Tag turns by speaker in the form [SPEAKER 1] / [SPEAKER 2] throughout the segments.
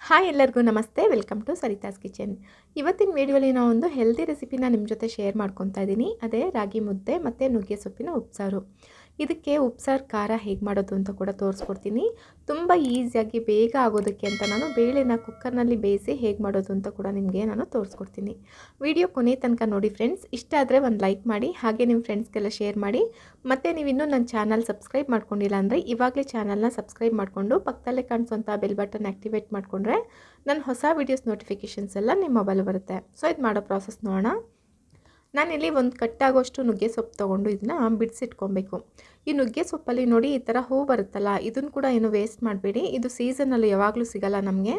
[SPEAKER 1] Hi ಎಲ್ಲರಿಗೂ ನಮಸ್ತೆ. Welcome to Sarita's kitchen. ಇವತ್ತಿನ ವಿಡಿಯೋಲಿ ನಾವು ಒಂದು ಹೆಲ್ದಿ ರೆಸಿಪಿನ ನಿಮ್ಮ ಜೊತೆ ಶೇರ್ ಮಾಡ್ಕೊತಾ ಇದ್ದೀನಿ. ಅದೇ ರಾಗಿ ಮುದ್ದೆ ಮತ್ತು ನುಗ್ಗೆ ಸೊಪ್ಪಿನ ಉಪ್ಸಾರು. ಇದಕ್ಕೆ ಉಪ್ಸಾರು ಖಾರ ಹೇಗೆ ಮಾಡೋದು ಅಂತ ಕೂಡ ತೋರಿಸ್ಕೊಡ್ತೀನಿ. ತುಂಬ ಈಸಿಯಾಗಿ ಬೇಗ ಆಗೋದಕ್ಕೆ ಅಂತ ನಾನು ಬೇಳೆನ ಕುಕ್ಕರ್ನಲ್ಲಿ ಬೇಯಿಸಿ ಹೇಗೆ ಮಾಡೋದು ಅಂತ ಕೂಡ ನಿಮಗೆ ನಾನು ತೋರಿಸ್ಕೊಡ್ತೀನಿ. ವಿಡಿಯೋ ಕೊನೆ ತನಕ ನೋಡಿ ಫ್ರೆಂಡ್ಸ್. ಇಷ್ಟ ಆದರೆ ಒಂದು ಲೈಕ್ ಮಾಡಿ, ಹಾಗೆ ನಿಮ್ಮ ಫ್ರೆಂಡ್ಸ್ಗೆಲ್ಲ ಶೇರ್ ಮಾಡಿ. ಮತ್ತು ನೀವು ಇನ್ನೂ ನನ್ನ ಚಾನಲ್ ಸಬ್ಸ್ಕ್ರೈಬ್ ಮಾಡ್ಕೊಂಡಿಲ್ಲ ಅಂದರೆ ಇವಾಗಲೇ ಚಾನಲ್ನ ಸಬ್ಸ್ಕ್ರೈಬ್ ಮಾಡಿಕೊಂಡು ಪಕ್ಕದಲ್ಲೇ ಕಾಣಿಸುವಂಥ ಬೆಲ್ ಬಟನ್ ಆ್ಯಕ್ಟಿವೇಟ್ ಮಾಡಿಕೊಂಡ್ರೆ ನನ್ನ ಹೊಸ ವೀಡಿಯೋಸ್ ನೋಟಿಫಿಕೇಷನ್ಸ್ ಎಲ್ಲ ನಿಮ್ಮ ಮೊಬೈಲ್ ಬರುತ್ತೆ. ಸೊ ಇದು ಮಾಡೋ ಪ್ರಾಸೆಸ್ ನೋಡೋಣ. ನಾನಿಲ್ಲಿ ಒಂದು ಕಟ್ಟಾಗೋಷ್ಟು ನುಗ್ಗೆ ಸೊಪ್ಪು ತೊಗೊಂಡು ಇದನ್ನು ಬಿಡಿಸಿಟ್ಕೊಬೇಕು. ಈ ನುಗ್ಗೆ ಸೊಪ್ಪಲ್ಲಿ ನೋಡಿ ಈ ಥರ ಹೂ ಬರುತ್ತಲ್ಲ, ಇದನ್ನು ಕೂಡ ಏನು ವೇಸ್ಟ್ ಮಾಡಬೇಡಿ. ಇದು ಸೀಸನಲ್ಲಿ ಯಾವಾಗಲೂ ಸಿಗಲ್ಲ ನಮಗೆ.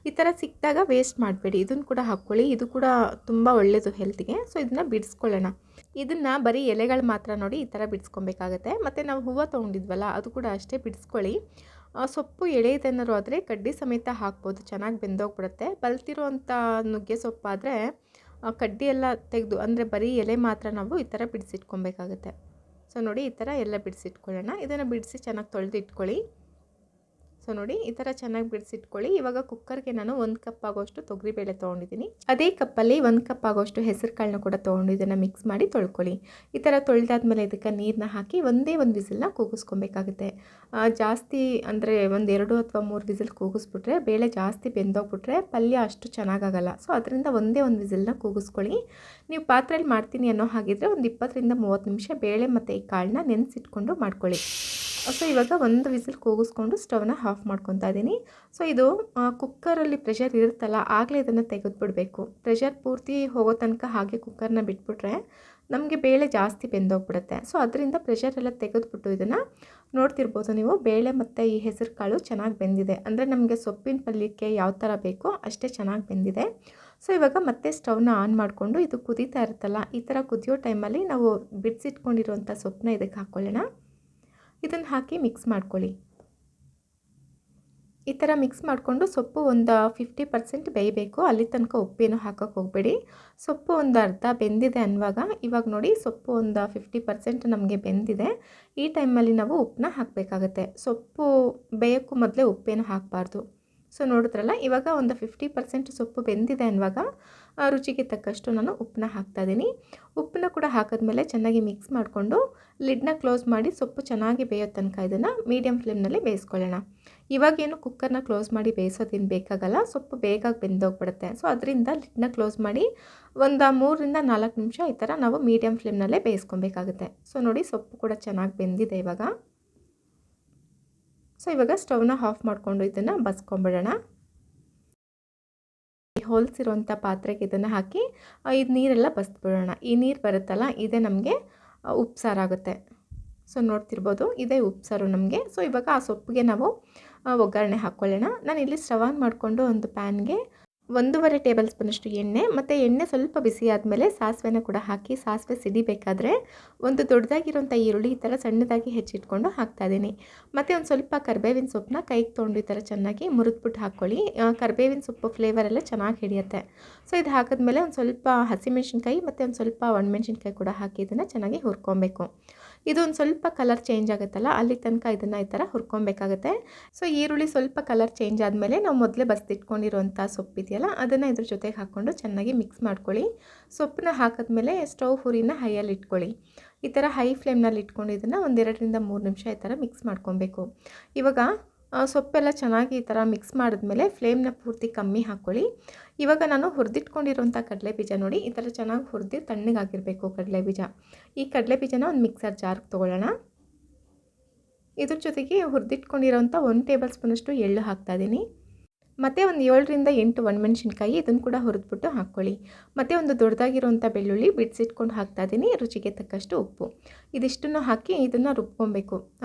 [SPEAKER 1] ಈ ಥರ ಸಿಕ್ಕಿದಾಗ ವೇಸ್ಟ್ ಮಾಡಬೇಡಿ, ಇದನ್ನು ಕೂಡ ಹಾಕ್ಕೊಳ್ಳಿ. ಇದು ಕೂಡ ತುಂಬ ಒಳ್ಳೆಯದು ಹೆಲ್ತಿಗೆ. ಸೊ ಇದನ್ನು ಬಿಡಿಸ್ಕೊಳ್ಳೋಣ. ಇದನ್ನು ಬರೀ ಎಲೆಗಳು ಮಾತ್ರ ನೋಡಿ ಈ ಥರ ಬಿಡಿಸ್ಕೊಬೇಕಾಗತ್ತೆ. ಮತ್ತು ನಾವು ಹೂವು ತೊಗೊಂಡಿದ್ವಲ್ಲ ಅದು ಕೂಡ ಅಷ್ಟೇ ಬಿಡಿಸ್ಕೊಳ್ಳಿ. ಸೊಪ್ಪು ಎಳೆಯದೇನಾದ್ರು ಆದರೆ ಕಡ್ಡಿ ಸಮೇತ ಹಾಕ್ಬೋದು, ಚೆನ್ನಾಗಿ ಬೆಂದೋಗ್ಬಿಡುತ್ತೆ. ಬಲ್ತಿರುವಂಥ ನುಗ್ಗೆ ಸೊಪ್ಪಾದರೆ ಕಡ್ಡಿ ಎಲ್ಲ ತೆಗೆದು, ಅಂದರೆ ಬರೀ ಎಲೆ ಮಾತ್ರ ನಾವು ಈ ಥರ ಬಿಡಿಸಿಟ್ಕೊಬೇಕಾಗತ್ತೆ. ಸೊ ನೋಡಿ ಈ ಥರ ಎಲ್ಲ ಬಿಡಿಸಿಟ್ಕೊಳ್ಳೋಣ. ಇದನ್ನು ಬಿಡಿಸಿ ಚೆನ್ನಾಗಿ ತೊಳೆದು ಇಟ್ಕೊಳ್ಳಿ. ಸೊ ನೋಡಿ ಈ ಥರ ಚೆನ್ನಾಗಿ ಬಿಡಿಸಿಟ್ಕೊಳ್ಳಿ. ಇವಾಗ ಕುಕ್ಕರ್ಗೆ ನಾನು 1 ಕಪ್ ಆಗೋಷ್ಟು ತೊಗರಿಬೇಳೆ ತೊಗೊಂಡಿದ್ದೀನಿ. ಅದೇ ಕಪ್ಪಲ್ಲಿ 1 ಕಪ್ ಆಗೋಷ್ಟು ಹೆಸರು ಕಾಳನ್ನ ಕೂಡ ತೊಗೊಂಡು ಇದನ್ನು ಮಿಕ್ಸ್ ಮಾಡಿ ತೊಳ್ಕೊಳ್ಳಿ. ಈ ಥರ ತೊಳೆದಾದ್ಮೇಲೆ ಇದಕ್ಕೆ ನೀರನ್ನ ಹಾಕಿ ಒಂದೇ ಒಂದು ವಿಸಿಲ್ನ ಕೂಗಿಸ್ಕೊಬೇಕಾಗುತ್ತೆ. ಜಾಸ್ತಿ ಅಂದರೆ 2 ಅಥವಾ 3 ವಿಸಿಲ್ ಕೂಗಿಸ್ಬಿಟ್ರೆ ಬೇಳೆ ಜಾಸ್ತಿ ಬೆಂದೋಗ್ಬಿಟ್ರೆ ಪಲ್ಯ ಅಷ್ಟು ಚೆನ್ನಾಗಾಗಲ್ಲ. ಸೊ ಅದರಿಂದ ಒಂದೇ ಒಂದು ವಿಸಿಲ್ನ ಕೂಗಿಸ್ಕೊಳ್ಳಿ. ನೀವು ಪಾತ್ರೆಯಲ್ಲಿ ಮಾಡ್ತೀನಿ ಅನ್ನೋ ಹಾಗಿದ್ರೆ ಒಂದು 20 ರಿಂದ 30 ನಿಮಿಷ ಬೇಳೆ ಮತ್ತು ಈ ಕಾಳನ್ನ ನೆನೆಸಿಟ್ಕೊಂಡು ಮಾಡ್ಕೊಳ್ಳಿ. ಸೊ ಇವಾಗ ಒಂದು ವಿಸಿಲ್ ಕೂಗಿಸ್ಕೊಂಡು ಸ್ಟವ್ನ ಆಫ್ ಮಾಡ್ಕೊತಾ ಇದ್ದೀನಿ. ಸೊ ಇದು ಕುಕ್ಕರಲ್ಲಿ ಪ್ರೆಷರ್ ಇರುತ್ತಲ್ಲ, ಆಗಲೇ ಇದನ್ನು ತೆಗೆದುಬಿಡಬೇಕು. ಪ್ರೆಷರ್ ಪೂರ್ತಿ ಹೋಗೋ ತನಕ ಹಾಗೆ ಕುಕ್ಕರ್ನ ಬಿಟ್ಬಿಟ್ರೆ ನಮಗೆ ಬೇಳೆ ಜಾಸ್ತಿ ಬೆಂದೋಗ್ಬಿಡುತ್ತೆ. ಸೊ ಅದರಿಂದ ಪ್ರೆಷರೆಲ್ಲ ತೆಗೆದುಬಿಟ್ಟು ಇದನ್ನು ನೋಡ್ತಿರ್ಬೋದು ನೀವು, ಬೇಳೆ ಮತ್ತು ಈ ಹೆಸರು ಕಾಳು ಚೆನ್ನಾಗಿ ಬೆಂದಿದೆ. ಅಂದರೆ ನಮಗೆ ಸೊಪ್ಪಿನ ಪಲ್ಯಕ್ಕೆ ಯಾವ ಥರ ಬೇಕೋ ಅಷ್ಟೇ ಚೆನ್ನಾಗಿ ಬೆಂದಿದೆ. ಸೊ ಇವಾಗ ಮತ್ತೆ ಸ್ಟವ್ನ ಆನ್ ಮಾಡಿಕೊಂಡು ಇದು ಕುದೀತಾ ಇರುತ್ತಲ್ಲ, ಈ ಥರ ಕುದಿಯೋ ಟೈಮಲ್ಲಿ ನಾವು ಬಿಡಿಸಿಟ್ಕೊಂಡಿರುವಂಥ ಸೊಪ್ಪನ್ನ ಇದಕ್ಕೆ ಹಾಕ್ಕೊಳ್ಳೋಣ. ಇದನ್ನು ಹಾಕಿ ಮಿಕ್ಸ್ ಮಾಡ್ಕೊಳ್ಳಿ. ಈ ಥರ ಮಿಕ್ಸ್ ಮಾಡಿಕೊಂಡು ಸೊಪ್ಪು ಒಂದು 50% ಬೇಯಬೇಕು. ಅಲ್ಲಿ ತನಕ ಉಪ್ಪೇನು ಹಾಕೋಕ್ಕೆ ಹೋಗಬೇಡಿ. ಸೊಪ್ಪು ಒಂದು ಅರ್ಧ ಬೆಂದಿದೆ ಅನ್ನುವಾಗ, ಇವಾಗ ನೋಡಿ ಸೊಪ್ಪು ಒಂದು 50% ನಮಗೆ ಬೆಂದಿದೆ. ಈ ಟೈಮಲ್ಲಿ ನಾವು ಉಪ್ಪನ್ನ ಹಾಕಬೇಕಾಗತ್ತೆ. ಸೊಪ್ಪು ಬೇಯೋಕ್ಕೂ ಮೊದಲೇ ಉಪ್ಪೇನು ಹಾಕಬಾರ್ದು. ಸೊ ನೋಡಿದ್ರಲ್ಲ, ಇವಾಗ ಒಂದು 50% ಸೊಪ್ಪು ಬೆಂದಿದೆ ಅನ್ನುವಾಗ ರುಚಿಗೆ ತಕ್ಕಷ್ಟು ನಾನು ಉಪ್ಪನ್ನ ಹಾಕ್ತಾಯಿದ್ದೀನಿ. ಉಪ್ಪನ್ನ ಕೂಡ ಹಾಕಿದ್ಮೇಲೆ ಚೆನ್ನಾಗಿ ಮಿಕ್ಸ್ ಮಾಡಿಕೊಂಡು ಲಿಡ್ನ ಕ್ಲೋಸ್ ಮಾಡಿ ಸೊಪ್ಪು ಚೆನ್ನಾಗಿ ಬೇಯೋ ತನಕ ಇದನ್ನು ಮೀಡಿಯಮ್ ಫ್ಲೇಮ್ನಲ್ಲಿ ಬೇಯಿಸ್ಕೊಳ್ಳೋಣ. ಇವಾಗೇನು ಕುಕ್ಕರ್ನ ಕ್ಲೋಸ್ ಮಾಡಿ ಬೇಯಿಸೋದೇನು ಬೇಕಾಗಲ್ಲ, ಸೊಪ್ಪು ಬೇಗ ಬೆಂದೋಗ್ಬಿಡುತ್ತೆ. ಸೊ ಅದರಿಂದ ಲಿಡ್ನ ಕ್ಲೋಸ್ ಮಾಡಿ ಒಂದು 3 ರಿಂದ 4 ನಿಮಿಷ ಈ ಥರ ನಾವು ಮೀಡಿಯಮ್ ಫ್ಲೇಮ್ನಲ್ಲೇ ಬೇಯಿಸ್ಕೊಬೇಕಾಗುತ್ತೆ. ಸೊ ನೋಡಿ ಸೊಪ್ಪು ಕೂಡ ಚೆನ್ನಾಗಿ ಬೆಂದಿದೆ ಇವಾಗ. ಸೊ ಇವಾಗ ಸ್ಟವ್ನ ಆಫ್ ಮಾಡಿಕೊಂಡು ಇದನ್ನು ಬಸ್ಕೊಂಬಿಡೋಣ. ಹೋಲ್ಸಿರುವಂಥ ಪಾತ್ರೆಗೆ ಇದನ್ನು ಹಾಕಿ ಇದು ನೀರೆಲ್ಲ ಬಸ್ಬಿಡೋಣ. ಈ ನೀರು ಬರುತ್ತಲ್ಲ, ಇದೇ ನಮಗೆ ಉಪ್ಸಾರಾಗುತ್ತೆ. ಸೊ ನೋಡ್ತಿರ್ಬೋದು, ಇದೇ ಉಪ್ಸಾರು ನಮಗೆ. ಸೊ ಇವಾಗ ಆ ಸೊಪ್ಪಿಗೆ ನಾವು ಒಗ್ಗರಣೆ ಹಾಕ್ಕೊಳ್ಳೋಣ. ನಾನು ಇಲ್ಲಿ ಸ್ಟವ್ ಆನ್ ಮಾಡಿಕೊಂಡು ಒಂದು ಪ್ಯಾನ್ಗೆ 1.5 ಟೇಬಲ್ ಸ್ಪೂನಷ್ಟು ಎಣ್ಣೆ, ಮತ್ತು ಎಣ್ಣೆ ಸ್ವಲ್ಪ ಬಿಸಿ ಆದಮೇಲೆ ಸಾಸಿವೆನ ಕೂಡ ಹಾಕಿ, ಸಾಸಿವೆ ಸಿಡಿಬೇಕಾದ್ರೆ ಒಂದು ದೊಡ್ಡದಾಗಿರೋಂಥ ಈರುಳ್ಳಿ ಈ ಥರ ಸಣ್ಣದಾಗಿ ಹೆಚ್ಚಿಟ್ಕೊಂಡು ಹಾಕ್ತಾಯಿದ್ದೀನಿ. ಮತ್ತು ಒಂದು ಸ್ವಲ್ಪ ಕರಿಬೇವಿನ ಸೊಪ್ಪನ್ನ ಕೈಗೆ ತೊಗೊಂಡು ಈ ಥರ ಚೆನ್ನಾಗಿ ಮುರಿದ್ಬಿಟ್ಟು ಹಾಕ್ಕೊಳ್ಳಿ. ಕರಿಬೇವಿನ ಸೊಪ್ಪು ಫ್ಲೇವರೆಲ್ಲ ಚೆನ್ನಾಗಿ ಹಿಡಿಯುತ್ತೆ. ಸೊ ಇದು ಹಾಕಿದ್ಮೇಲೆ ಒಂದು ಸ್ವಲ್ಪ ಹಸಿಮೆಣ್ಸಿನ್ಕಾಯಿ ಮತ್ತು ಒಂದು ಸ್ವಲ್ಪ ಒಣಮೆಣ್ಸಿನ್ಕಾಯಿ ಕೂಡ ಹಾಕಿ ಇದನ್ನು ಚೆನ್ನಾಗಿ ಹುರ್ಕೊಬೇಕು. ಇದು ಒಂದು ಸ್ವಲ್ಪ ಕಲರ್ ಚೇಂಜ್ ಆಗುತ್ತಲ್ಲ, ಅಲ್ಲಿ ತನಕ ಇದನ್ನು ಈ ಥರ ಹುರ್ಕೊಬೇಕಾಗುತ್ತೆ. ಸೊ ಈರುಳ್ಳಿ ಸ್ವಲ್ಪ ಕಲರ್ ಚೇಂಜ್ ಆದಮೇಲೆ ನಾವು ಮೊದಲೇ ಬಸ್ದಿಟ್ಕೊಂಡಿರುವಂಥ ಸೊಪ್ಪಿದೆಯಲ್ಲ, ಅದನ್ನು ಇದ್ರ ಜೊತೆಗೆ ಹಾಕ್ಕೊಂಡು ಚೆನ್ನಾಗಿ ಮಿಕ್ಸ್ ಮಾಡ್ಕೊಳ್ಳಿ. ಸೊಪ್ಪನ್ನ ಹಾಕಿದ್ಮೇಲೆ ಸ್ಟವ್ ಹುರಿನ ಹೈಯಲ್ಲಿ ಇಟ್ಕೊಳ್ಳಿ. ಈ ಥರ ಹೈ ಫ್ಲೇಮ್ನಲ್ಲಿ ಇಟ್ಕೊಂಡು ಇದನ್ನು 1-2 ರಿಂದ 3 ನಿಮಿಷ ಈ ಥರ ಮಿಕ್ಸ್ ಮಾಡ್ಕೊಬೇಕು. ಇವಾಗ ಸೊಪ್ಪೆಲ್ಲ ಚೆನ್ನಾಗಿ ಈ ಥರ ಮಿಕ್ಸ್ ಮಾಡಿದ್ಮೇಲೆ ಫ್ಲೇಮ್ನ ಪೂರ್ತಿ ಕಮ್ಮಿ ಹಾಕ್ಕೊಳ್ಳಿ. ಇವಾಗ ನಾನು ಹುರಿದಿಟ್ಕೊಂಡಿರೋಂಥ ಕಡಲೆಬೀಜ ನೋಡಿ, ಈ ಥರ ಚೆನ್ನಾಗಿ ಹುರಿದು ತಣ್ಣಗಾಗಿರಬೇಕು ಕಡಲೆಬೀಜ. ಈ ಕಡಲೆಬೀಜನ ಒಂದು ಮಿಕ್ಸರ್ ಜಾರ್ಗೆ ತೊಗೊಳ್ಳೋಣ. ಇದ್ರ ಜೊತೆಗೆ ಹುರಿದಿಟ್ಕೊಂಡಿರೋಂಥ 1 ಟೇಬಲ್ ಸ್ಪೂನಷ್ಟು ಎಳ್ಳು ಹಾಕ್ತಾಯಿದ್ದೀನಿ. ಮತ್ತು ಒಂದು 7 ರಿಂದ 8 ಒಣಮೆಣ್ಸಿನ್ಕಾಯಿ ಇದನ್ನು ಕೂಡ ಹುರಿದ್ಬಿಟ್ಟು ಹಾಕ್ಕೊಳ್ಳಿ. ಮತ್ತು ಒಂದು ದೊಡ್ಡದಾಗಿರೋಂಥ ಬೆಳ್ಳುಳ್ಳಿ ಬಿಡಿಸಿಟ್ಕೊಂಡು ಹಾಕ್ತಾಯಿದ್ದೀನಿ. ರುಚಿಗೆ ತಕ್ಕಷ್ಟು ಉಪ್ಪು, ಇದಿಷ್ಟನ್ನು ಹಾಕಿ ಇದನ್ನು ರುಬ್ಕೊಬೇಕು.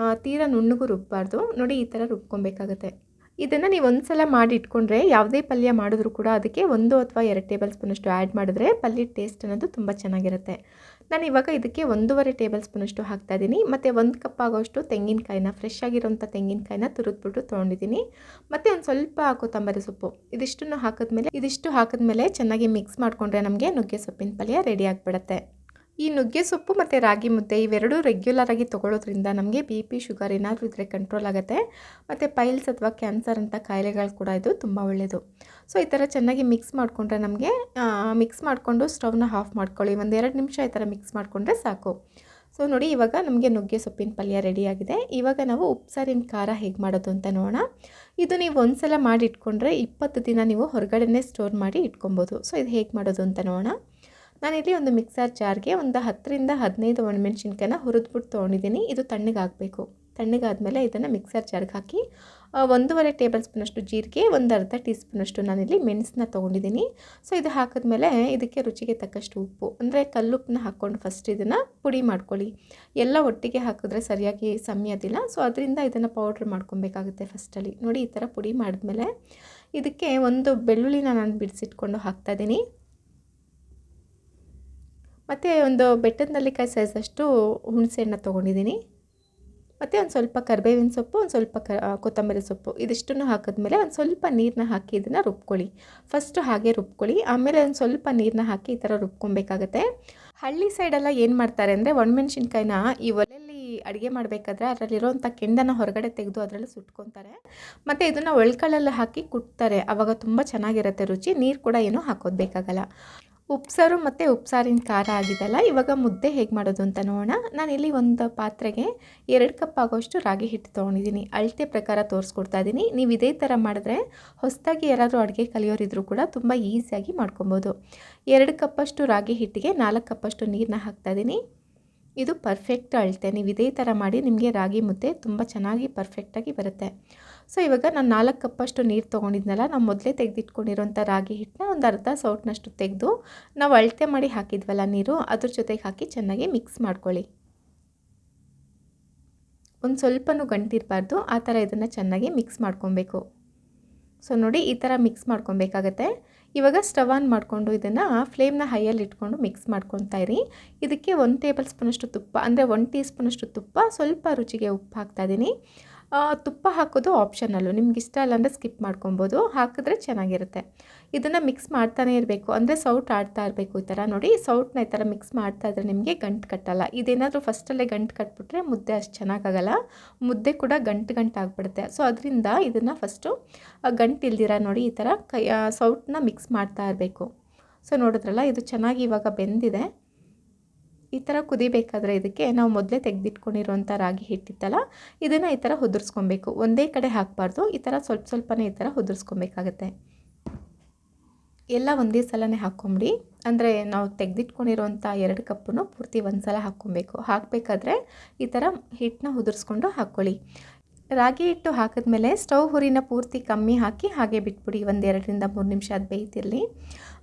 [SPEAKER 1] ತೀರಾ ನುಣ್ಣಗೂ ರುಬ್ಬಾರ್ದು. ನೋಡಿ ಈ ಥರ ರುಬ್ಕೊಬೇಕಾಗತ್ತೆ. ಇದನ್ನು ನೀವು ಒಂದು ಸಲ ಮಾಡಿ ಇಟ್ಕೊಂಡ್ರೆ ಯಾವುದೇ ಪಲ್ಯ ಮಾಡಿದ್ರೂ ಕೂಡ ಅದಕ್ಕೆ 1 ಅಥವಾ 2 ಟೇಬಲ್ ಸ್ಪೂನಷ್ಟು ಆ್ಯಡ್ ಮಾಡಿದ್ರೆ ಪಲ್ಯದ ಟೇಸ್ಟ್ ಅನ್ನೋದು ತುಂಬ ಚೆನ್ನಾಗಿರುತ್ತೆ. ನಾನು ಇವಾಗ ಇದಕ್ಕೆ 1.5 ಟೇಬಲ್ ಸ್ಪೂನಷ್ಟು ಹಾಕ್ತಾಯಿದ್ದೀನಿ. ಮತ್ತು 1 ಕಪ್ ಆಗೋಷ್ಟು ತೆಂಗಿನಕಾಯಿನ, ಫ್ರೆಶ್ ಆಗಿರೋಂಥ ತೆಂಗಿನಕಾಯಿನ ತುರಿದ್ಬಿಟ್ಟು ತೊಗೊಂಡಿದ್ದೀನಿ. ಮತ್ತು ಒಂದು ಸ್ವಲ್ಪ ಕೊತ್ತಂಬರಿ ಸೊಪ್ಪು, ಇದಿಷ್ಟು ಹಾಕಿದ್ಮೇಲೆ ಚೆನ್ನಾಗಿ ಮಿಕ್ಸ್ ಮಾಡಿಕೊಂಡ್ರೆ ನಮಗೆ ನುಗ್ಗೆ ಸೊಪ್ಪಿನ ಪಲ್ಯ ರೆಡಿ ಆಗಿಬಿಡುತ್ತೆ. ಈ ನುಗ್ಗೆ ಸೊಪ್ಪು ಮತ್ತು ರಾಗಿ ಮುದ್ದೆ ಇವೆರಡೂ ರೆಗ್ಯುಲರಾಗಿ ತೊಗೊಳ್ಳೋದ್ರಿಂದ ನಮಗೆ ಬಿ ಪಿ ಶುಗರ್ ಏನಾದರೂ ಇದ್ದರೆ ಕಂಟ್ರೋಲ್ ಆಗುತ್ತೆ. ಮತ್ತು ಪೈಲ್ಸ್ ಅಥವಾ ಕ್ಯಾನ್ಸರ್ ಅಂತ ಕಾಯಿಲೆಗಳು ಕೂಡ ಇದು ತುಂಬ ಒಳ್ಳೆಯದು. ಸೊ ಈ ಥರ ಚೆನ್ನಾಗಿ ಮಿಕ್ಸ್ ಮಾಡಿಕೊಂಡ್ರೆ ನಮಗೆ ಮಿಕ್ಸ್ ಮಾಡಿಕೊಂಡು ಸ್ಟವ್ನ ಆಫ್ ಮಾಡ್ಕೊಳ್ಳಿ. 1-2 ನಿಮಿಷ ಈ ಥರ ಮಿಕ್ಸ್ ಮಾಡಿಕೊಂಡ್ರೆ ಸಾಕು. ಸೊ ನೋಡಿ, ಇವಾಗ ನಮಗೆ ನುಗ್ಗೆ ಸೊಪ್ಪಿನ ಪಲ್ಯ ರೆಡಿಯಾಗಿದೆ. ಇವಾಗ ನಾವು ಉಪ್ಸಾರಿನ ಖಾರ ಹೇಗೆ ಮಾಡೋದು ಅಂತ ನೋಡೋಣ. ಇದು ನೀವು ಒಂದು ಸಲ ಮಾಡಿ ಇಟ್ಕೊಂಡ್ರೆ 20 ದಿನ ನೀವು ಹೊರಗಡೆನೇ ಸ್ಟೋರ್ ಮಾಡಿ ಇಟ್ಕೊಬೋದು. ಸೊ ಇದು ಹೇಗೆ ಮಾಡೋದು ಅಂತ ನೋಡೋಣ. ನಾನಿಲ್ಲಿ ಒಂದು ಮಿಕ್ಸರ್ ಜಾರ್ಗೆ ಒಂದು 10-15 ಒಣಮೆಣ್ಸಿನ್ಕಾಯಿನ ಹುರಿದ್ಬಿಟ್ಟು ತೊಗೊಂಡಿದ್ದೀನಿ. ಇದು ತಣ್ಣಗಾಗಬೇಕು. ತಣ್ಣಗಾದಮೇಲೆ ಇದನ್ನು ಮಿಕ್ಸರ್ ಜಾರ್ಗೆ ಹಾಕಿ 1.5 ಟೇಬಲ್ ಸ್ಪೂನಷ್ಟು ಜೀರಿಗೆ, ಒಂದು ಅರ್ಧ ಟೀ ಸ್ಪೂನಷ್ಟು ನಾನಿಲ್ಲಿ ಮೆಣಸನ್ನ ತೊಗೊಂಡಿದ್ದೀನಿ. ಸೊ ಇದು ಹಾಕಿದ್ಮೇಲೆ ಇದಕ್ಕೆ ರುಚಿಗೆ ತಕ್ಕಷ್ಟು ಉಪ್ಪು, ಅಂದರೆ ಕಲ್ಲುಪ್ಪನ್ನ ಹಾಕ್ಕೊಂಡು ಫಸ್ಟ್ ಇದನ್ನು ಪುಡಿ ಮಾಡ್ಕೊಳ್ಳಿ. ಎಲ್ಲ ಒಟ್ಟಿಗೆ ಹಾಕಿದ್ರೆ ಸರಿಯಾಗಿ ಸಮಿಯೋದಿಲ್ಲ. ಸೊ ಅದರಿಂದ ಇದನ್ನು ಪೌಡ್ರ್ ಮಾಡ್ಕೊಬೇಕಾಗುತ್ತೆ ಫಸ್ಟಲ್ಲಿ. ನೋಡಿ, ಈ ಥರ ಪುಡಿ ಮಾಡಿದ್ಮೇಲೆ ಇದಕ್ಕೆ ಒಂದು ಬೆಳ್ಳುಳ್ಳಿನ ನಾನು ಬಿಡಿಸಿಟ್ಕೊಂಡು ಹಾಕ್ತಾಯಿದ್ದೀನಿ. ಮತ್ತು ಒಂದು ಬೆಟ್ಟದ ನೆಲ್ಲಿಕಾಯಿ ಸೈಜಷ್ಟು ಹುಣಸೆಹಣ್ಣು ತೊಗೊಂಡಿದ್ದೀನಿ. ಮತ್ತು ಒಂದು ಸ್ವಲ್ಪ ಕರಿಬೇವಿನ ಸೊಪ್ಪು, ಒಂದು ಸ್ವಲ್ಪ ಕೊತ್ತಂಬರಿ ಸೊಪ್ಪು, ಇದಿಷ್ಟನ್ನು ಹಾಕಿದ್ಮೇಲೆ ಒಂದು ಸ್ವಲ್ಪ ನೀರನ್ನ ಹಾಕಿ ಇದನ್ನು ರುಬ್ಕೊಳ್ಳಿ. ಫಸ್ಟು ಹಾಗೆ ರುಬ್ಕೊಳ್ಳಿ, ಆಮೇಲೆ ಒಂದು ಸ್ವಲ್ಪ ನೀರನ್ನ ಹಾಕಿ ಈ ಥರ ರುಬ್ಕೊಬೇಕಾಗತ್ತೆ. ಹಳ್ಳಿ ಸೈಡೆಲ್ಲ ಏನು ಮಾಡ್ತಾರೆ ಅಂದರೆ ಒಣಮೆಣ್ಸಿನ್ಕಾಯಿನ ಈ ಒಲೆಯಲ್ಲಿ ಅಡುಗೆ ಮಾಡಬೇಕಾದ್ರೆ ಅದರಲ್ಲಿರೋಂಥ ಕೆಂಡನ ಹೊರಗಡೆ ತೆಗೆದು ಅದರಲ್ಲಿ ಸುಟ್ಕೊತಾರೆ. ಮತ್ತು ಇದನ್ನು ಒಳ್ಕಳಲ್ಲಿ ಹಾಕಿ ಕುಟ್ತಾರೆ. ಆವಾಗ ತುಂಬ ಚೆನ್ನಾಗಿರುತ್ತೆ ರುಚಿ. ನೀರು ಕೂಡ ಏನೂ ಹಾಕೋದು ಬೇಕಾಗಲ್ಲ. ಉಪ್ಸಾರು ಮತ್ತು ಉಪ್ಸಾರಿನ ಖಾರ ಆಗಿದೆಲ್ಲ. ಇವಾಗ ಮುದ್ದೆ ಹೇಗೆ ಮಾಡೋದು ಅಂತ ನೋಡೋಣ. ನಾನಿಲ್ಲಿ ಒಂದು ಪಾತ್ರೆಗೆ 2 ಕಪ್ ಆಗೋಷ್ಟು ರಾಗಿ ಹಿಟ್ಟು ತೊಗೊಂಡಿದ್ದೀನಿ. ಅಳತೆ ಪ್ರಕಾರ ತೋರಿಸ್ಕೊಡ್ತಾ ಇದ್ದೀನಿ. ನೀವು ಇದೇ ಥರ ಮಾಡಿದ್ರೆ ಹೊಸದಾಗಿ ಯಾರಾದರೂ ಅಡುಗೆ ಕಲಿಯೋರಿದ್ರೂ ಕೂಡ ತುಂಬ ಈಸಿಯಾಗಿ ಮಾಡ್ಕೊಬೋದು. 2 ಕಪ್ಪಷ್ಟು ರಾಗಿ ಹಿಟ್ಟಿಗೆ 4 ಕಪ್ಪಷ್ಟು ನೀರನ್ನ ಹಾಕ್ತಾಯಿದ್ದೀನಿ. ಇದು ಪರ್ಫೆಕ್ಟ್ ಅಳತೆ. ನೀವು ಇದೇ ಥರ ಮಾಡಿ ನಿಮಗೆ ರಾಗಿ ಮುದ್ದೆ ತುಂಬ ಚೆನ್ನಾಗಿ ಪರ್ಫೆಕ್ಟಾಗಿ ಬರುತ್ತೆ. ಸೊ ಇವಾಗ ನಾನು 4 ಕಪ್ಪಷ್ಟು ನೀರು ತೊಗೊಂಡಿದ್ನಲ್ಲ, ನಾವು ಮೊದಲೇ ತೆಗೆದಿಟ್ಕೊಂಡಿರೋಂಥ ರಾಗಿ ಹಿಟ್ಟನ್ನ ಒಂದು ಅರ್ಧ ಸೌಟ್ನಷ್ಟು ತೆಗೆದು ನಾವು ಅಳತೆ ಮಾಡಿ ಹಾಕಿದ್ವಲ್ಲ ನೀರು, ಅದ್ರ ಜೊತೆಗೆ ಹಾಕಿ ಚೆನ್ನಾಗಿ ಮಿಕ್ಸ್ ಮಾಡ್ಕೊಳ್ಳಿ. ಒಂದು ಸ್ವಲ್ಪನೂ ಗಂಟಿರಬಾರ್ದು, ಆ ಥರ ಇದನ್ನು ಚೆನ್ನಾಗಿ ಮಿಕ್ಸ್ ಮಾಡ್ಕೊಬೇಕು. ಸೊ ನೋಡಿ, ಈ ಥರ ಮಿಕ್ಸ್ ಮಾಡ್ಕೊಬೇಕಾಗತ್ತೆ. ಇವಾಗ ಸ್ಟವ್ ಆನ್ ಮಾಡಿಕೊಂಡು ಇದನ್ನು ಫ್ಲೇಮ್ನ ಹೈಯಲ್ಲಿ ಇಟ್ಕೊಂಡು ಮಿಕ್ಸ್ ಮಾಡ್ಕೊತಾ ಇರಿ. ಇದಕ್ಕೆ 1 ಟೇಬಲ್ ಸ್ಪೂನಷ್ಟು ತುಪ್ಪ, ಅಂದರೆ 1 ಟೀ ಸ್ಪೂನಷ್ಟು ತುಪ್ಪ, ಸ್ವಲ್ಪ ರುಚಿಗೆ ಉಪ್ಪು ಹಾಕ್ತಾಯಿದ್ದೀನಿ. ತುಪ್ಪ ಹಾಕೋದು ಆಪ್ಷನಲ್ಲು, ನಿಮ್ಗೆ ಇಷ್ಟ ಇಲ್ಲ ಅಂದರೆ ಸ್ಕಿಪ್ ಮಾಡ್ಕೊಬೋದು. ಹಾಕಿದ್ರೆ ಚೆನ್ನಾಗಿರುತ್ತೆ. ಇದನ್ನು ಮಿಕ್ಸ್ ಮಾಡ್ತಾನೆ ಇರಬೇಕು, ಅಂದರೆ ಸೌಟ್ ಆಡ್ತಾ ಇರಬೇಕು. ಈ ಥರ ನೋಡಿ, ಸೌಟ್ನ ಈ ಥರ ಮಿಕ್ಸ್ ಮಾಡ್ತಾ ಇದ್ರೆ ನಿಮಗೆ ಗಂಟು ಕಟ್ಟಲ್ಲ. ಇದೇನಾದರೂ ಫಸ್ಟಲ್ಲೇ ಗಂಟು ಕಟ್ಬಿಟ್ರೆ ಮುದ್ದೆ ಅಷ್ಟು ಚೆನ್ನಾಗಾಗಲ್ಲ. ಮುದ್ದೆ ಕೂಡ ಗಂಟು ಆಗಿಬಿಡುತ್ತೆ. ಸೊ ಅದರಿಂದ ಇದನ್ನು ಫಸ್ಟು ಗಂಟು ಇಲ್ದಿರ ನೋಡಿ ಈ ಥರ ಸೌಟ್ನ ಮಿಕ್ಸ್ ಮಾಡ್ತಾ ಇರಬೇಕು. ಸೊ ನೋಡಿದ್ರಲ್ಲ, ಇದು ಚೆನ್ನಾಗಿ ಇವಾಗ ಬೆಂದಿದೆ. ಈ ಥರ ಕುದಿಬೇಕಾದ್ರೆ ಇದಕ್ಕೆ ನಾವು ಮೊದಲೇ ತೆಗೆದಿಟ್ಕೊಂಡಿರೋಂಥ ರಾಗಿ ಹಿಟ್ಟಿತ್ತಲ್ಲ, ಇದನ್ನು ಈ ಥರ ಉದುರಿಸ್ಕೊಬೇಕು. ಒಂದೇ ಕಡೆ ಹಾಕಬಾರ್ದು, ಈ ಥರ ಸ್ವಲ್ಪ ಸ್ವಲ್ಪನೇ ಈ ಥರ ಉದುರಿಸ್ಕೊಬೇಕಾಗತ್ತೆ. ಎಲ್ಲ ಒಂದೇ ಸಲನೇ ಹಾಕ್ಕೊಂಬಿಡಿ. ಅಂದರೆ ನಾವು ತೆಗೆದಿಟ್ಕೊಂಡಿರೋಂಥ 2 ಕಪ್ಪನ್ನು ಪೂರ್ತಿ ಒಂದು ಸಲ ಹಾಕ್ಕೊಬೇಕು. ಹಾಕಬೇಕಾದ್ರೆ ಈ ಥರ ಹಿಟ್ಟನ್ನ ಉದುರಿಸ್ಕೊಂಡು ಹಾಕ್ಕೊಳ್ಳಿ. ರಾಗಿ ಹಿಟ್ಟು ಹಾಕಿದ್ಮೇಲೆ ಸ್ಟವ್ ಹುರಿನ ಪೂರ್ತಿ ಕಮ್ಮಿ ಹಾಕಿ ಹಾಗೆ ಬಿಟ್ಬಿಡಿ. 1-2-3 ನಿಮಿಷ ಅದು ಬೇಯ್ತಿರಲಿ.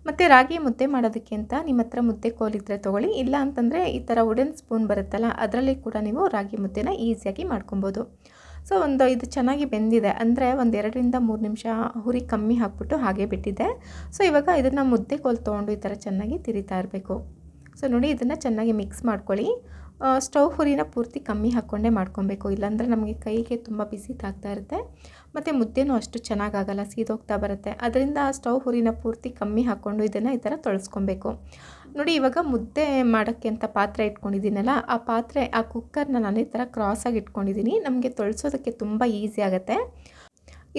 [SPEAKER 1] ಮತ್ತು ರಾಗಿ ಮುದ್ದೆ ಮಾಡೋದಕ್ಕೆ ಅಂತ ನಿಮ್ಮ ಹತ್ರ ಮುದ್ದೆ ಕೋಲಿದ್ರೆ ತೊಗೊಳ್ಳಿ. ಇಲ್ಲ ಅಂತಂದರೆ ಈ ಥರ ವುಡನ್ ಸ್ಪೂನ್ ಬರುತ್ತಲ್ಲ, ಅದರಲ್ಲಿ ಕೂಡ ನೀವು ರಾಗಿ ಮುದ್ದೆನ ಈಸಿಯಾಗಿ ಮಾಡ್ಕೊಬೋದು. ಸೊ ಇದು ಚೆನ್ನಾಗಿ ಬೆಂದಿದೆ, ಅಂದರೆ 1-2-3 ನಿಮಿಷ ಹುರಿ ಕಮ್ಮಿ ಹಾಕ್ಬಿಟ್ಟು ಹಾಗೆ ಬಿಟ್ಟಿದ್ದೆ. ಸೊ ಇವಾಗ ಇದನ್ನು ಮುದ್ದೆ ಕೋಲು ತೊಗೊಂಡು ಈ ಥರ ಚೆನ್ನಾಗಿ ತಿರಿತಾ ಇರಬೇಕು. ಸೊ ನೋಡಿ, ಇದನ್ನು ಚೆನ್ನಾಗಿ ಮಿಕ್ಸ್ ಮಾಡ್ಕೊಳ್ಳಿ. ಸ್ಟವ್ ಹುರಿನ ಪೂರ್ತಿ ಕಮ್ಮಿ ಹಾಕ್ಕೊಂಡೇ ಮಾಡ್ಕೊಬೇಕು, ಇಲ್ಲಾಂದರೆ ನಮಗೆ ಕೈಗೆ ತುಂಬ ಬಿಸಿ ತಾಗ್ತಾ ಇರುತ್ತೆ. ಮತ್ತು ಮುದ್ದೆನೂ ಅಷ್ಟು ಚೆನ್ನಾಗಾಗಲ್ಲ, ಸೀದೋಗ್ತಾ ಬರುತ್ತೆ. ಅದರಿಂದ ಸ್ಟವ್ ಹುರಿನ ಪೂರ್ತಿ ಕಮ್ಮಿ ಹಾಕ್ಕೊಂಡು ಇದನ್ನು ಈ ಥರ ತೊಳಸ್ಕೊಬೇಕು. ನೋಡಿ, ಇವಾಗ ಮುದ್ದೆ ಮಾಡೋಕ್ಕೆ ಅಂತ ಪಾತ್ರೆ ಇಟ್ಕೊಂಡಿದ್ದೀನಲ್ಲ, ಆ ಕುಕ್ಕರ್ನ ನಾನು ಈ ಥರ ಕ್ರಾಸಾಗಿ ಇಟ್ಕೊಂಡಿದ್ದೀನಿ. ನಮಗೆ ತೊಳಸೋದಕ್ಕೆ ತುಂಬ ಈಸಿ ಆಗುತ್ತೆ.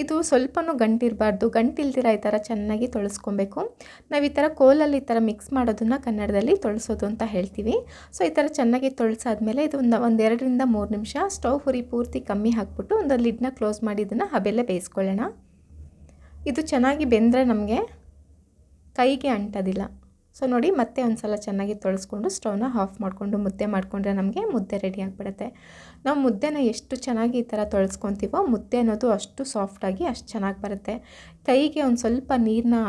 [SPEAKER 1] ಇದು ಸ್ವಲ್ಪನೂ ಗಂಟಿರಬಾರ್ದು, ಗಂಟಿಲ್ದಿರ ಈ ಥರ ಚೆನ್ನಾಗಿ ತೊಳಸ್ಕೊಬೇಕು. ನಾವು ಈ ಥರ ಕೋಲಲ್ಲಿ ಈ ಥರ ಮಿಕ್ಸ್ ಮಾಡೋದನ್ನು ಕನ್ನಡದಲ್ಲಿ ತೊಳಸೋದು ಅಂತ ಹೇಳ್ತೀವಿ. ಸೊ ಈ ಥರ ಚೆನ್ನಾಗಿ ತೊಳಸಾದ್ಮೇಲೆ ಇದು 1-2-3 ನಿಮಿಷ ಸ್ಟವ್ ಹುರಿ ಪೂರ್ತಿ ಕಮ್ಮಿ ಹಾಕ್ಬಿಟ್ಟು ಒಂದು ಲಿಡ್ನ ಕ್ಲೋಸ್ ಮಾಡಿ ಇದನ್ನು ಹಬೆಲ್ಲೇ ಬೇಯಿಸ್ಕೊಳ್ಳೋಣ. ಇದು ಚೆನ್ನಾಗಿ ಬೆಂದರೆ ನಮಗೆ ಕೈಗೆ ಅಂಟೋದಿಲ್ಲ. ಸೊ ನೋಡಿ, ಮತ್ತೆ ಒಂದು ಸಲ ಚೆನ್ನಾಗಿ ತೊಳಸ್ಕೊಂಡು ಸ್ಟವ್ನ ಆಫ್ ಮಾಡಿಕೊಂಡು ಮುದ್ದೆ ಮಾಡಿಕೊಂಡ್ರೆ ನಮಗೆ ಮುದ್ದೆ ರೆಡಿ ಆಗಿಬಿಡುತ್ತೆ. ನಾವು ಮುದ್ದೆನ ಎಷ್ಟು ಚೆನ್ನಾಗಿ ಈ ಥರ ತೊಳಸ್ಕೊತೀವೋ ಮುದ್ದೆ ಅನ್ನೋದು ಅಷ್ಟು ಸಾಫ್ಟಾಗಿ ಅಷ್ಟು ಚೆನ್ನಾಗಿ ಬರುತ್ತೆ. ಕೈಗೆ ಒಂದು ಸ್ವಲ್ಪ ನೀರನ್ನ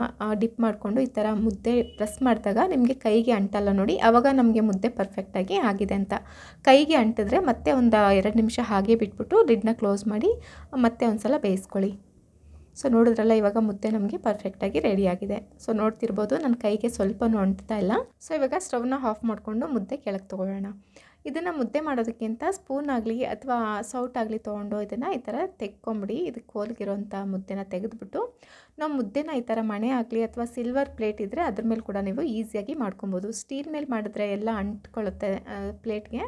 [SPEAKER 1] ಡಿಪ್ ಮಾಡಿಕೊಂಡು ಈ ಥರ ಮುದ್ದೆ ಪ್ರೆಸ್ ಮಾಡಿದಾಗ ನಿಮಗೆ ಕೈಗೆ ಅಂಟಲ್ಲ ನೋಡಿ, ಆವಾಗ ನಮಗೆ ಮುದ್ದೆ ಪರ್ಫೆಕ್ಟಾಗಿ ಆಗಿದೆ ಅಂತ. ಕೈಗೆ ಅಂಟಿದ್ರೆ ಮತ್ತೆ ಒಂದು 2 ನಿಮಿಷ ಹಾಗೆ ಬಿಟ್ಬಿಟ್ಟು ಲಿಡ್ನ ಕ್ಲೋಸ್ ಮಾಡಿ ಮತ್ತೆ ಒಂದು ಸಲ ಬೇಯಿಸ್ಕೊಳ್ಳಿ. ಸೊ ನೋಡಿದ್ರಲ್ಲ, ಇವಾಗ ಮುದ್ದೆ ನಮಗೆ ಪರ್ಫೆಕ್ಟಾಗಿ ರೆಡಿಯಾಗಿದೆ. ಸೊ ನೋಡ್ತಿರ್ಬೋದು, ನನ್ನ ಕೈಗೆ ಸ್ವಲ್ಪನೂ ಅಂಟ್ತಾ ಇಲ್ಲ. ಸೊ ಇವಾಗ ಸ್ಟವ್ನ ಆಫ್ ಮಾಡಿಕೊಂಡು ಮುದ್ದೆ ಕೆಳಗೆ ತೊಗೊಳ್ಳೋಣ. ಇದನ್ನು ಮುದ್ದೆ ಮಾಡೋದಕ್ಕಿಂತ ಸ್ಪೂನ್ ಆಗಲಿ ಅಥವಾ ಸೌಟ್ ಆಗಲಿ ತೊಗೊಂಡು ಇದನ್ನು ಈ ಥರ ತೆಗ್ಕೊಂಬಿಡಿ. ಇದಕ್ಕೆ ಹೋಲ್ಗಿರೋಂಥ ಮುದ್ದೆನ ತೆಗೆದುಬಿಟ್ಟು ನಾವು ಮುದ್ದೆನ ಈ ಥರ ಮಣೆ ಆಗಲಿ ಅಥವಾ ಸಿಲ್ವರ್ ಪ್ಲೇಟ್ ಇದ್ದರೆ ಅದ್ರ ಮೇಲೆ ಕೂಡ ನೀವು ಈಸಿಯಾಗಿ ಮಾಡ್ಕೊಬೋದು. ಸ್ಟೀಲ್ ಮೇಲೆ ಮಾಡಿದ್ರೆ ಎಲ್ಲ ಅಂಟ್ಕೊಳ್ಳುತ್ತೆ ಪ್ಲೇಟ್ಗೆ.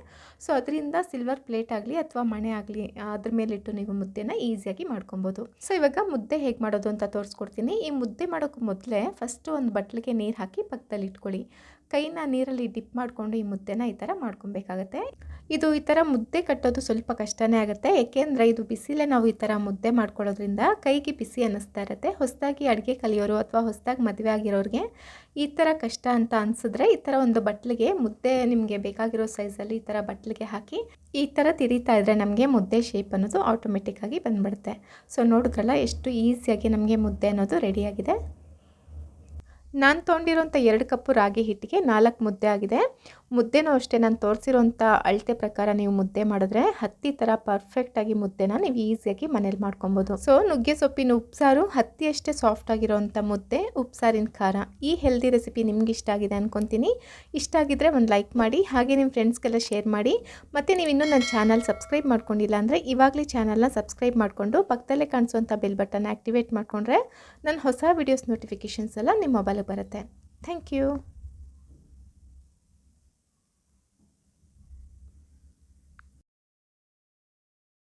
[SPEAKER 1] ಸೊ ಅದರಿಂದ ಸಿಲ್ವರ್ ಪ್ಲೇಟ್ ಆಗಲಿ ಅಥವಾ ಮಣೆ ಆಗಲಿ ಅದ್ರ ಮೇಲಿಟ್ಟು ನೀವು ಮುದ್ದೆನ ಈಸಿಯಾಗಿ ಮಾಡ್ಕೊಬೋದು. ಸೊ ಇವಾಗ ಮುದ್ದೆ ಹೇಗೆ ಮಾಡೋದು ಅಂತ ತೋರಿಸ್ಕೊಡ್ತೀನಿ. ಈ ಮುದ್ದೆ ಮಾಡೋಕ್ಕೆ ಮೊದಲೇ ಫಸ್ಟು ಒಂದು ಬಟ್ಲಿಗೆ ನೀರು ಹಾಕಿ ಪಕ್ಕದಲ್ಲಿ ಇಟ್ಕೊಳ್ಳಿ. ಕೈನ ನೀರಲ್ಲಿ ಡಿಪ್ ಮಾಡಿಕೊಂಡು ಈ ಮುದ್ದೆನ ಈ ಥರ ಮಾಡ್ಕೊಬೇಕಾಗತ್ತೆ. ಇದು ಈ ಥರ ಮುದ್ದೆ ಕಟ್ಟೋದು ಸ್ವಲ್ಪ ಕಷ್ಟನೇ ಆಗುತ್ತೆ, ಏಕೆಂದರೆ ಇದು ಬಿಸಿಲೇ ನಾವು ಈ ಥರ ಮುದ್ದೆ ಮಾಡ್ಕೊಳ್ಳೋದ್ರಿಂದ ಕೈಗೆ ಬಿಸಿ ಅನ್ನಿಸ್ತಾ ಇರುತ್ತೆ. ಹೊಸದಾಗಿ ಅಡುಗೆ ಕಲಿಯೋರು ಅಥವಾ ಹೊಸದಾಗಿ ಮದುವೆ ಆಗಿರೋರಿಗೆ ಈ ಥರ ಕಷ್ಟ ಅಂತ ಅನಿಸಿದ್ರೆ ಈ ಥರ ಒಂದು ಬಟ್ಲಿಗೆ ಮುದ್ದೆ ನಿಮಗೆ ಬೇಕಾಗಿರೋ ಸೈಜಲ್ಲಿ ಈ ಥರ ಬಟ್ಲಿಗೆ ಹಾಕಿ ಈ ಥರ ತಿರಿತಾ ಇದ್ದರೆ ನಮಗೆ ಮುದ್ದೆ ಶೇಪ್ ಅನ್ನೋದು ಆಟೋಮೆಟಿಕ್ಕಾಗಿ ಬಂದುಬಿಡುತ್ತೆ. ಸೊ ನೋಡಿದ್ರಲ್ಲ ಎಷ್ಟು ಈಸಿಯಾಗಿ ನಮಗೆ ಮುದ್ದೆ ಅನ್ನೋದು ರೆಡಿಯಾಗಿದೆ. ನಾನು ತೊಗೊಂಡಿರೋಂಥ 2 ಕಪ್ಪು ರಾಗಿ ಹಿಟ್ಟಿಗೆ 4 ಮುದ್ದೆ ಆಗಿದೆ. ಮುದ್ದೆನೂ ಅಷ್ಟೇ ನಾನು ತೋರಿಸಿರೋಂಥ ಅಳತೆ ಪ್ರಕಾರ ನೀವು ಮುದ್ದೆ ಮಾಡಿದ್ರೆ ಹತ್ತಿ ಥರ ಪರ್ಫೆಕ್ಟಾಗಿ ಮುದ್ದೆನ ನೀವು ಈಸಿಯಾಗಿ ಮನೇಲಿ ಮಾಡ್ಕೊಬೋದು. ಸೊ ನುಗ್ಗೆ ಸೊಪ್ಪಿನ ಉಪ್ಸಾರು ಹತ್ತಿಯಷ್ಟೇ ಸಾಫ್ಟ್ ಆಗಿರೋಂಥ ಮುದ್ದೆ, ಉಪ್ಸಾರಿನ ಖಾರ. ಈ ಹೆಲ್ದಿ ರೆಸಿಪಿ ನಿಮ್ಗೆ ಇಷ್ಟ ಆಗಿದೆ ಅಂದ್ಕೊತೀನಿ. ಇಷ್ಟ ಆಗಿದ್ದರೆ ಒಂದು ಲೈಕ್ ಮಾಡಿ, ಹಾಗೆ ನಿಮ್ಮ ಫ್ರೆಂಡ್ಸ್ಗೆಲ್ಲ ಶೇರ್ ಮಾಡಿ. ಮತ್ತು ನೀವು ಇನ್ನೂ ನನ್ನ ಚಾನಲ್ ಸಬ್ಸ್ಕ್ರೈಬ್ ಮಾಡ್ಕೊಂಡಿಲ್ಲ ಅಂದರೆ ಇವಾಗಲೇ ಚಾನಲ್ನ ಸಬ್ಸ್ಕ್ರೈಬ್ ಮಾಡಿಕೊಂಡು ಪಕ್ಕದಲ್ಲೇ ಕಾಣಿಸುವಂಥ ಬೆಲ್ ಬಟನ್ ಆ್ಯಕ್ಟಿವೇಟ್ ಮಾಡಿಕೊಂಡ್ರೆ ನನ್ನ ಹೊಸ ವೀಡಿಯೋಸ್ ನೋಟಿಫಿಕೇಷನ್ಸ್ ಎಲ್ಲ ನಿಮ್ಮ ಮೊಬೈಲಿಗೆ ಬರುತ್ತೆ. Thank you.